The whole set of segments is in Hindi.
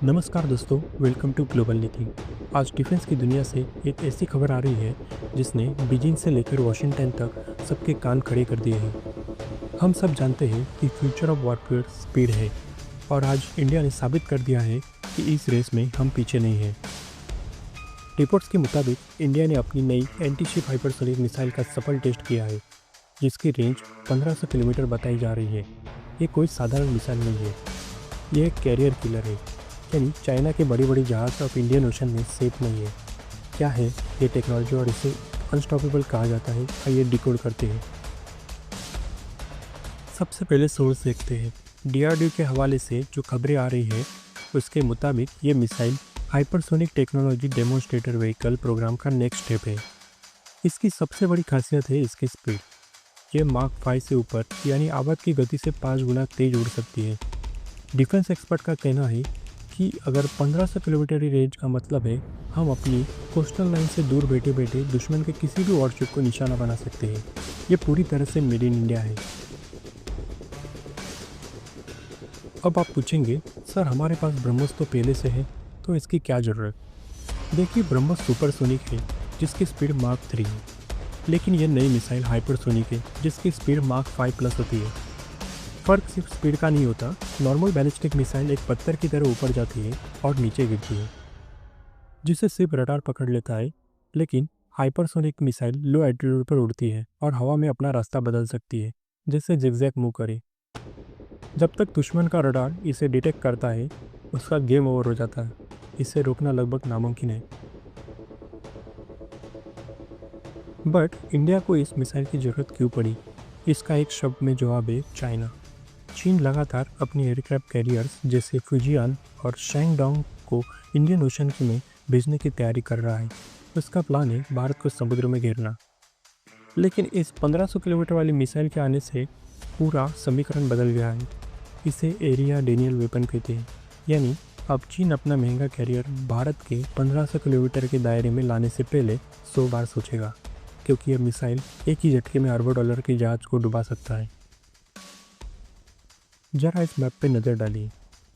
नमस्कार दोस्तों, वेलकम टू ग्लोबल नीति। आज डिफेंस की दुनिया से एक ऐसी खबर आ रही है जिसने बीजिंग से लेकर वॉशिंगटन तक सबके कान खड़े कर दिए हैं। हम सब जानते हैं कि फ्यूचर ऑफ वॉरफेयर स्पीड है और आज इंडिया ने साबित कर दिया है कि इस रेस में हम पीछे नहीं हैं। रिपोर्ट्स के मुताबिक इंडिया ने अपनी नई एंटी-शिप हाइपरसोनिक मिसाइल का सफल टेस्ट किया है, जिसकी रेंज 1500 किलोमीटर बताई जा रही है। ये कोई साधारण मिसाइल नहीं है, ये एक कैरियर किलर है, यानी चाइना के बड़ी बड़ी जहाज़ ऑफ इंडियन ओशन में सेफ नहीं है। क्या है ये टेक्नोलॉजी और इसे अनस्टॉपेबल कहा जाता है, आइए डिकोड करते हैं। सबसे पहले सोर्स देखते हैं। डीआरडीओ के हवाले से जो खबरें आ रही है उसके मुताबिक ये missile hypersonic technology demonstrator vehicle programme का नेक्स्ट स्टेप है। इसकी सबसे बड़ी खासियत है इसकी स्पीड। ये मार्क 5 से ऊपर यानी आवाज़ की गति से 5 गुना तेज उड़ सकती है। डिफेंस एक्सपर्ट का कहना है कि अगर 1500 किलोमीटर की रेंज का मतलब है हम अपनी कोस्टल लाइन से दूर बैठे बैठे दुश्मन के किसी भी वॉरशिप को निशाना बना सकते हैं। ये पूरी तरह से मेड इन इंडिया है। अब आप पूछेंगे, सर हमारे पास ब्रह्मोस तो पहले से है, तो इसकी क्या ज़रूरत? देखिए, ब्रह्मोस सुपरसोनिक है जिसकी स्पीड मार्क 3 है, लेकिन यह नई मिसाइल हाइपरसोनिक है जिसकी स्पीड मार्क 5 प्लस होती है। फ़र्क सिर्फ स्पीड का नहीं होता। नॉर्मल बैलिस्टिक मिसाइल एक पत्थर की तरह ऊपर जाती है और नीचे गिरती है, जिसे सिर्फ रडार पकड़ लेता है, लेकिन हाइपरसोनिक मिसाइल लो एल्टीट्यूड पर उड़ती है और हवा में अपना रास्ता बदल सकती है, जैसे जिगजैग मूव करे। जब तक दुश्मन का रडार इसे डिटेक्ट करता है उसका गेम ओवर हो जाता है। इसे रोकना लगभग नामुमकिन है। बट इंडिया को इस मिसाइल की ज़रूरत क्यों पड़ी? इसका एक शब्द में जवाब है चाइना। चीन लगातार अपनी एयरक्राफ्ट कैरियर्स जैसे फ्यूजियान और शैंगडोंग को इंडियन ओशन में भेजने की तैयारी कर रहा है। उसका प्लान है भारत को समुद्र में घेरना। लेकिन इस 1500 किलोमीटर वाली मिसाइल के आने से पूरा समीकरण बदल गया है। इसे एरिया डेनियल वेपन कहते हैं, यानी अब चीन अपना महंगा कैरियर भारत के 1500 किलोमीटर के दायरे में लाने से पहले 100 बार सोचेगा, क्योंकि यह मिसाइल एक ही झटके में अरबों डॉलर की जहाज को डुबा सकता है। जरा इस मैप पे नज़र डालिए।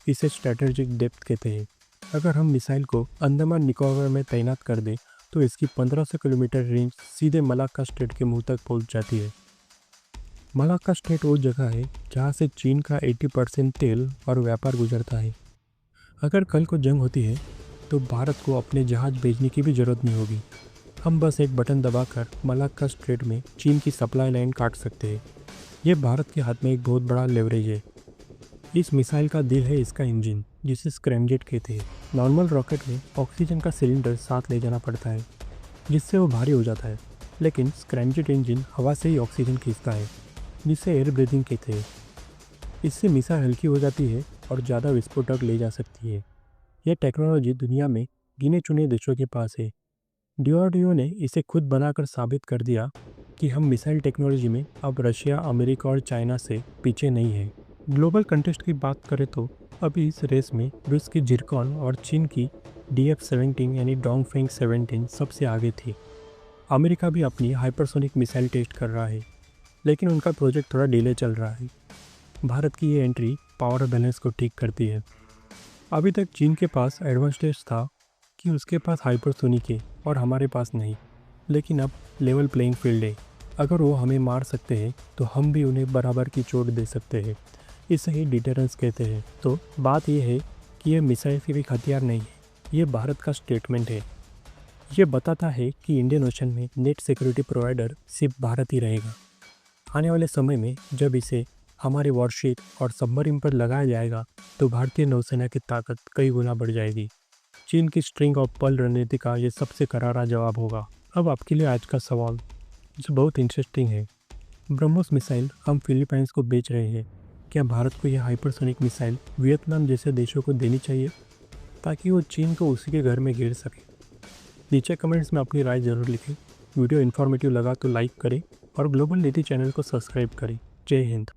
इसे स्ट्रैटेजिक डेप्थ कहते हैं। अगर हम मिसाइल को अंडमान निकोबार में तैनात कर दें तो इसकी 1500 किलोमीटर रेंज सीधे मलाक्का स्ट्रेट के मुंह तक पहुंच जाती है। मलाक्का स्ट्रेट वो जगह है जहां से चीन का 80% तेल और व्यापार गुजरता है। अगर कल को जंग होती है तो भारत को अपने जहाज़ भेजने की भी ज़रूरत नहीं होगी। हम बस एक बटन दबाकर मलाक्का स्ट्रेट में चीन की सप्लाई लाइन काट सकते हैं। ये भारत के हाथ में एक बहुत बड़ा लेवरेज है। इस मिसाइल का दिल है इसका इंजन, जिसे स्क्रैमजेट कहते हैं। नॉर्मल रॉकेट में ऑक्सीजन का सिलेंडर साथ ले जाना पड़ता है, जिससे वो भारी हो जाता है, लेकिन स्क्रैमजेट इंजन हवा से ही ऑक्सीजन खींचता है, जिसे एयर ब्रीथिंग कहते हैं। इससे मिसाइल हल्की हो जाती है और ज़्यादा विस्फोटक ले जा सकती है। यह टेक्नोलॉजी दुनिया में गिने चुने देशों के पास है। डीआरडीओ ने इसे खुद बनाकर साबित कर दिया कि हम मिसाइल टेक्नोलॉजी में अब रशिया, अमेरिका और चाइना से पीछे नहीं है। ग्लोबल कंटेस्ट की बात करें तो अभी इस रेस में रूस की जिरकॉन और चीन की DF-17 यानी डोंगफेंग 17 सबसे आगे थी। अमेरिका भी अपनी हाइपरसोनिक मिसाइल टेस्ट कर रहा है, लेकिन उनका प्रोजेक्ट थोड़ा डिले चल रहा है। भारत की ये एंट्री पावर बैलेंस को ठीक करती है। अभी तक चीन के पास एडवांटेज था कि उसके पास हाइपरसोनिक है और हमारे पास नहीं, लेकिन अब लेवल प्लेइंग फील्ड है। अगर वो हमें मार सकते हैं तो हम भी उन्हें बराबर की चोट दे सकते हैं। इसे ही डिटरेंस कहते हैं। तो बात यह है कि यह मिसाइल सिर्फ एक हथियार नहीं है, ये भारत का स्टेटमेंट है। ये बताता है कि इंडियन ओशन में नेट सिक्योरिटी प्रोवाइडर सिर्फ भारत ही रहेगा। आने वाले समय में जब इसे हमारे वॉरशिप और सबमरीन पर लगाया जाएगा तो भारतीय नौसेना की ताकत कई गुना बढ़ जाएगी। चीन की स्ट्रिंग ऑफ पर्ल रणनीति का ये सबसे करारा जवाब होगा। अब आपके लिए आज का सवाल, जो बहुत इंटरेस्टिंग है। ब्रह्मोस मिसाइल हम फिलीपाइंस को बेच रहे हैं। क्या भारत को यह हाइपरसोनिक मिसाइल वियतनाम जैसे देशों को देनी चाहिए ताकि वो चीन को उसी के घर में घेर सके? नीचे कमेंट्स में अपनी राय ज़रूर लिखें। वीडियो इन्फॉर्मेटिव लगा तो लाइक करें और ग्लोबल नीति चैनल को सब्सक्राइब करें। जय हिंद।